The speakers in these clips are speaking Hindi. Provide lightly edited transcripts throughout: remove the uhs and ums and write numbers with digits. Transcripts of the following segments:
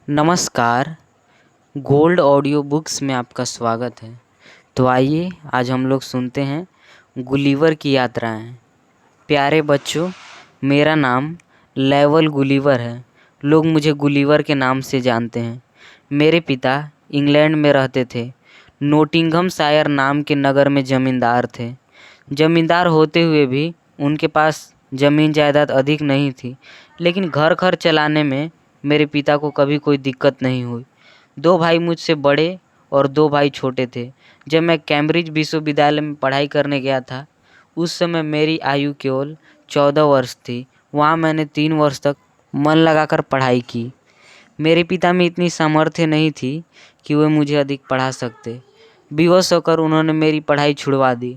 नमस्कार। गोल्ड ऑडियो बुक्स में आपका स्वागत है। तो आइए आज हम लोग सुनते हैं गुलिवर की यात्राएं। प्यारे बच्चों, मेरा नाम लेवल गुलिवर है। लोग मुझे गुलिवर के नाम से जानते हैं। मेरे पिता इंग्लैंड में रहते थे। नोटिंघमशायर नाम के नगर में ज़मींदार थे। ज़मींदार होते हुए भी उनके पास ज़मीन जायदाद अधिक नहीं थी, लेकिन घर खर्च चलाने में मेरे पिता को कभी कोई दिक्कत नहीं हुई। 2 भाई मुझसे बड़े और 2 भाई छोटे थे। जब मैं कैम्ब्रिज विश्वविद्यालय में पढ़ाई करने गया था, उस समय मेरी आयु केवल 14 वर्ष थी। वहाँ मैंने 3 वर्ष तक मन लगाकर पढ़ाई की। मेरे पिता में इतनी सामर्थ्य नहीं थी कि वे मुझे अधिक पढ़ा सकते। विवश होकर उन्होंने मेरी पढ़ाई छुड़वा दी।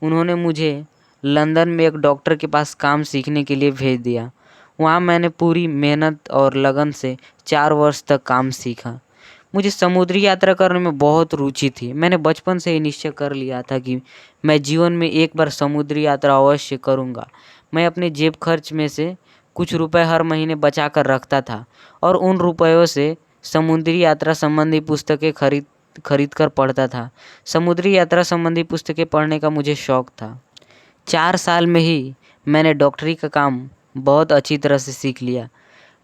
उन्होंने मुझे लंदन में एक डॉक्टर के पास काम सीखने के लिए भेज दिया। वहाँ मैंने पूरी मेहनत और लगन से 4 वर्ष तक काम सीखा। मुझे समुद्री यात्रा करने में बहुत रुचि थी। मैंने बचपन से ही निश्चय कर लिया था कि मैं जीवन में एक बार समुद्री यात्रा अवश्य करूँगा। मैं अपने जेब खर्च में से कुछ रुपए हर महीने बचा कर रखता था और उन रुपयों से समुद्री यात्रा संबंधी पुस्तकें खरीद कर पढ़ता था। समुद्री यात्रा संबंधी पुस्तकें पढ़ने का मुझे शौक था। 4 साल में ही मैंने डॉक्टरी का काम बहुत अच्छी तरह से सीख लिया।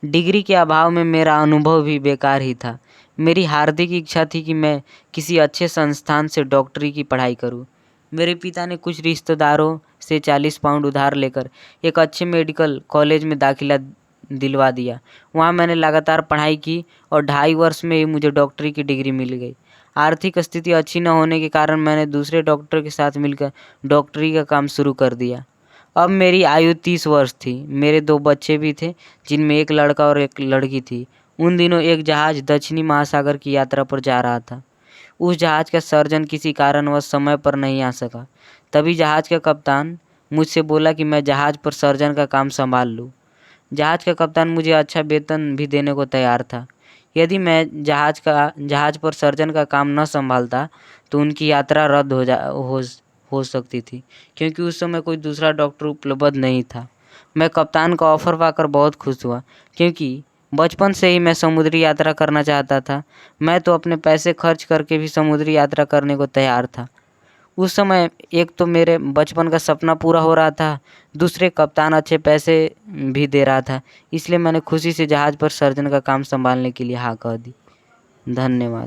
डिग्री के अभाव में मेरा अनुभव भी बेकार ही था। मेरी हार्दिक इच्छा थी कि मैं किसी अच्छे संस्थान से डॉक्टरी की पढ़ाई करूं। मेरे पिता ने कुछ रिश्तेदारों से 40 पाउंड उधार लेकर एक अच्छे मेडिकल कॉलेज में दाखिला दिलवा दिया। वहाँ मैंने लगातार पढ़ाई की और 2.5 वर्ष में ही मुझे डॉक्टरी की डिग्री मिल गई। आर्थिक स्थिति अच्छी न होने के कारण मैंने दूसरे डॉक्टर के साथ मिलकर डॉक्टरी का काम शुरू कर दिया। अब मेरी आयु 30 वर्ष थी। मेरे 2 बच्चे भी थे, जिनमें एक लड़का और एक लड़की थी। उन दिनों एक जहाज़ दक्षिणी महासागर की यात्रा पर जा रहा था। उस जहाज़ का सर्जन किसी कारणवश समय पर नहीं आ सका। तभी जहाज़ का कप्तान मुझसे बोला कि मैं जहाज़ पर सर्जन का काम संभाल लूँ। जहाज़ का कप्तान मुझे अच्छा वेतन भी देने को तैयार था। यदि मैं जहाज़ पर सर्जन का काम न संभालता तो उनकी यात्रा रद्द हो सकती थी, क्योंकि उस समय कोई दूसरा डॉक्टर उपलब्ध नहीं था। मैं कप्तान का ऑफ़र पाकर बहुत खुश हुआ, क्योंकि बचपन से ही मैं समुद्री यात्रा करना चाहता था। मैं तो अपने पैसे खर्च करके भी समुद्री यात्रा करने को तैयार था। उस समय एक तो मेरे बचपन का सपना पूरा हो रहा था, दूसरे कप्तान अच्छे पैसे भी दे रहा था। इसलिए मैंने खुशी से जहाज़ पर सर्जन का काम संभालने के लिए हाँ कह दी। धन्यवाद।